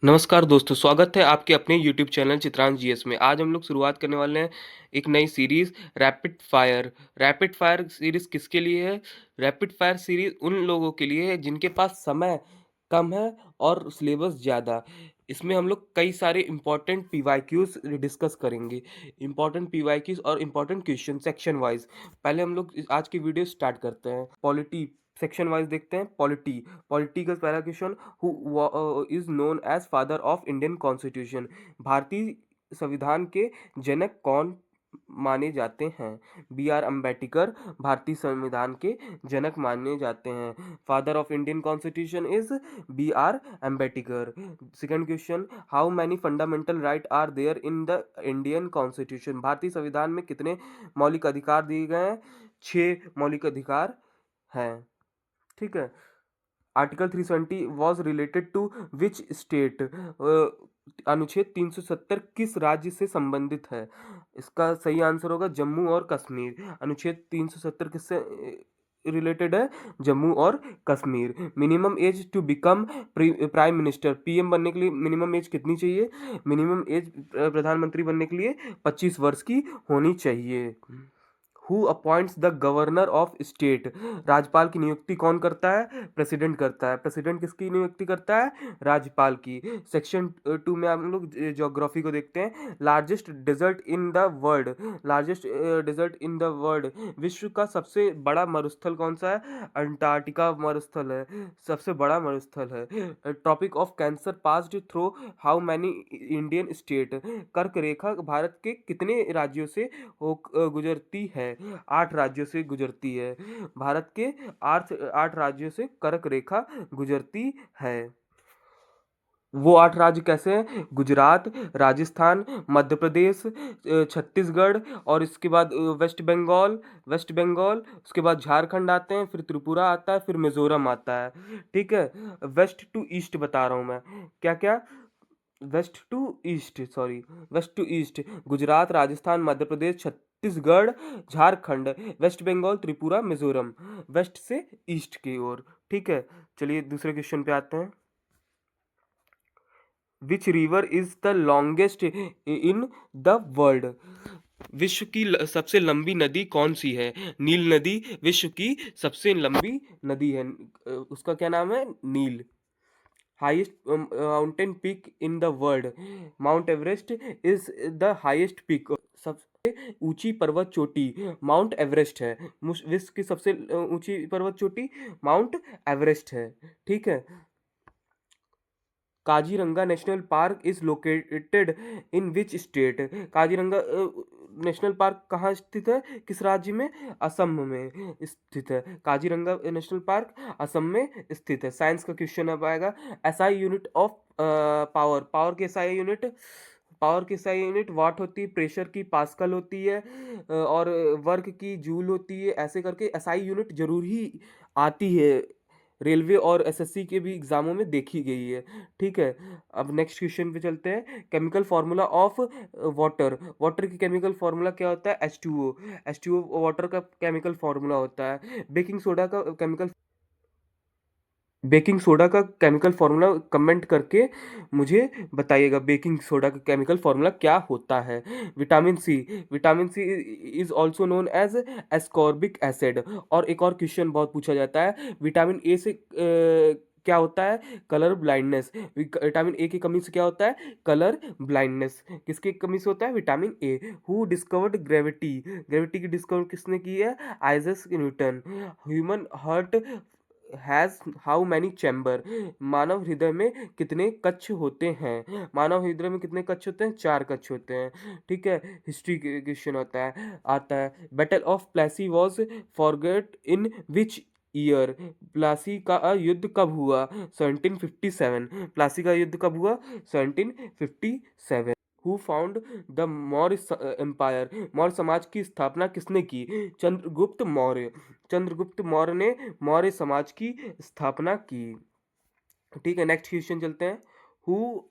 नमस्कार दोस्तों, स्वागत है आपके अपने यूट्यूब चैनल चित्रांश जीएस में। आज हम लोग शुरुआत करने वाले हैं एक नई series rapid fire. Rapid fire series किसके लिए है? रैपिड फायर सीरीज़ उन लोगों के लिए है जिनके पास समय कम है और सिलेबस ज़्यादा। इसमें हम लोग कई सारे इम्पोर्टेंट पीवाईक्यूज़ डिस्कस करेंगे। इम्पोर्टेंट पीवाईक्यूज़ और इम्पोर्टेंट क्वेश्चन सेक्शन वाइज़। पहले हम लोग आज की वीडियो स्टार्ट करते हैं। पॉलिटी सेक्शन वाइज़ देखते हैं। पॉलिटी का पहला question, who is known as father of Indian constitution. भारतीय संविधान के जनक कौन माने जाते हैं? बी आर अम्बेडकर भारतीय संविधान के जनक माने जाते हैं। Father of Indian constitution is B R Ambedkar. Second question, how many fundamental right are there in the Indian constitution. भारतीय संविधान में कितने मौलिक अधिकार दिए गए हैं? 6 मौलिक अधिकार हैं। ठीक है। Article 370 was related to which state. अनुच्छेद 370 किस राज्य से संबंधित है? इसका सही आंसर होगा जम्मू और कश्मीर। अनुच्छेद 370 किससे रिलेटेड है? जम्मू और Kashmir. Minimum age to become prime minister. PM बनने के लिए मिनिमम एज कितनी चाहिए? मिनिमम एज प्रधानमंत्री बनने के लिए 25 वर्ष की होनी चाहिए। Who appoints the governor of state. राज्यपाल की नियुक्ति कौन करता है? प्रेसिडेंट करता है। प्रेसिडेंट किसकी नियुक्ति करता है? राज्यपाल की। सेक्शन 2 में हम लोग ज्योग्राफी को देखते हैं। Largest desert in the world. Largest desert in the world. विश्व का सबसे बड़ा मरुस्थल कौन सा है? अंटार्कटिका मरुस्थल है, सबसे बड़ा मरुस्थल है। Topic of cancer passed through how many Indian state. कर्क रेखा भारत के कितने राज्यों से गुजरती है? 8 राज्यों से गुजरती है। भारत के 8 राज्यों से कर्क रेखा गुजरती है। वो 8 राज्य कैसे हैं? गुजरात, राजस्थान, मध्य प्रदेश, छत्तीसगढ़ और इसके बाद वेस्ट बंगाल, उसके बाद झारखंड आते हैं, फिर त्रिपुरा आता है, फिर मिजोरम आता है। ठीक है। वेस्ट टू ईस्ट बता रहा हूँ मैं। क्या क्या? West to east Gujarat, Rajasthan, Madhya Pradesh, Chhattisgarh, Jharkhand, West Bengal, Tripura, Mizoram. West से ईस्ट की ओर। ठीक है। चलिए दूसरे क्वेश्चन पे आते हैं। Which river is the longest in the world. विश्व की सबसे लंबी नदी कौन सी है? नील नदी विश्व की सबसे लंबी नदी है। उसका क्या नाम है? Nile. Highest mountain peak in the world. Mount Everest is the highest peak. सबसे ऊंची पर्वत चोटी माउंट एवरेस्ट है। विश्व की सबसे ऊंची पर्वत चोटी माउंट एवरेस्ट है। ठीक है। Kaziranga national park is located in which state. Kaziranga national park कहाँ स्थित है? किस राज्य में? असम में स्थित है। काजीरंगा नेशनल पार्क असम में स्थित है। साइंस का क्वेश्चन अब आएगा। SI unit of power. Power की एसआई यूनिट वाट होती है, प्रेशर की पास्कल होती है, और वर्क की जूल होती है। ऐसे करके एसआई यूनिट जरूर ही आती है। रेलवे और एसएससी के भी एग्जामों में देखी गई है। ठीक है। अब नेक्स्ट क्वेश्चन पे चलते हैं। Chemical formula of water. Water की केमिकल फार्मूला क्या होता है? H2O। H2O वाटर का केमिकल फार्मूला होता है। बेकिंग सोडा का केमिकल फार्मूला कमेंट करके मुझे बताइएगा। बेकिंग सोडा का केमिकल फार्मूला क्या होता है? Vitamin C is also known as ascorbic acid. और एक और क्वेश्चन बहुत पूछा जाता है, विटामिन ए से क्या होता है? Colour blindness. विटामिन ए की कमी से क्या होता है? Colour blindness. किसकी कमी से होता है? Vitamin A. Who discovered gravity. Gravity की डिस्कवर किसने की है? Isaac Newton. Human heart has how many chamber. मानव हृदय में कितने कक्ष होते हैं? मानव हृदय में कितने कक्ष होते हैं? 4 कक्ष होते हैं। ठीक है। हिस्ट्री क्वेश्चन आता है। Battle of Plassey was forget in which year. Plassey का युद्ध कब हुआ? 1757। प्लासी का युद्ध कब हुआ? 1757। Who found the Maurya empire. Maurya समाज की स्थापना किसने की? चंद्रगुप्त मौर्य। चंद्रगुप्त मौर्य ने मौर्य समाज की स्थापना की। ठीक है। नेक्स्ट क्वेश्चन चलते हैं। Who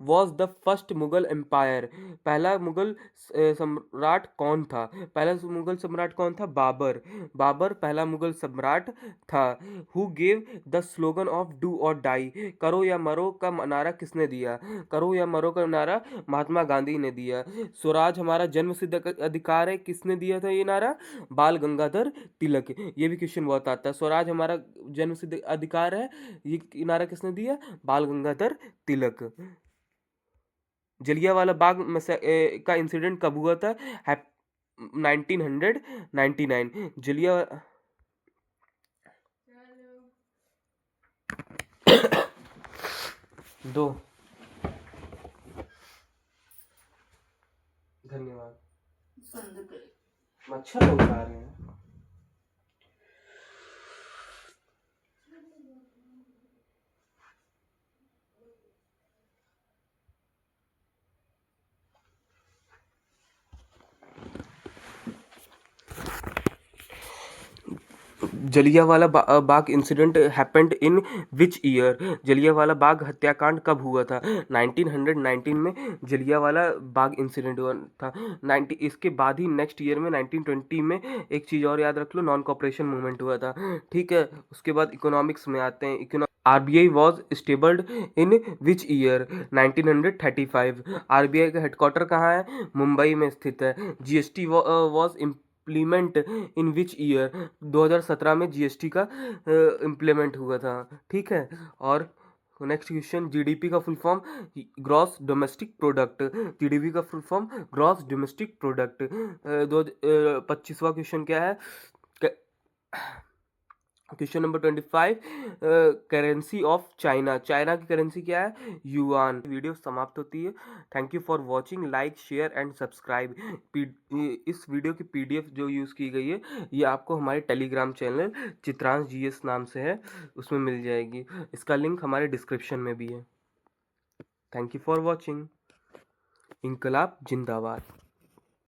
was the first Mughal empire, पहला मुगल सम्राट कौन था? पहला मुगल सम्राट कौन था? बाबर। बाबर पहला मुगल सम्राट था। Who gave the slogan of do और डाई, करो या मरो का नारा किसने दिया? करो या मरो का नारा महात्मा गांधी ने दिया। स्वराज हमारा जन्म सिद्ध अधिकार है, किसने दिया था ये नारा? बाल गंगाधर तिलक। ये भी क्वेश्चन बहुत आता है, स्वराज हमारा जन्म सिद्ध अधिकार है, ये नारा किसने दिया? बाल गंगाधर तिलक। जलियांवाला बाग का इंसिडेंट कब हुआ था? 1999। जलिया दो। धन्यवाद। मच्छर बहुत आ रहे हैं। Jallianwala Bagh incident happened in which year? Jallianwala Bagh हत्याकांड कब हुआ था? 1919 में जलियांवाला बाग इंसिडेंट हुआ था। 90 इसके बाद ही नेक्स्ट ईयर में 1920 में एक चीज़ और याद रख लो, नॉन कॉपरेशन मूवमेंट हुआ था। ठीक है, उसके बाद इकोनॉमिक्स में आते हैं। RBI was stabled in which year? 1935। RBI का हेडक्वार्टर कहाँ है? मुंबई में स्थित है। GST was implement in which year? 2017 में जीएसटी का इम्प्लीमेंट हुआ था। ठीक है, और नेक्स्ट क्वेश्चन, जीडीपी का full form? Gross domestic product. GDP का full form gross domestic product. 25वां क्वेश्चन क्या है? Question number 25, currency of China. China की करेंसी क्या है? युआन। वीडियो समाप्त होती है। Thank you for watching. Like share and subscribe. इस वीडियो की पीडीएफ जो यूज़ की गई है ये आपको हमारे टेलीग्राम चैनल चित्रांश जीएस नाम से है, उसमें मिल जाएगी। इसका लिंक हमारे डिस्क्रिप्शन में भी है। Thank you for watching. इनकलाब जिंदाबाद।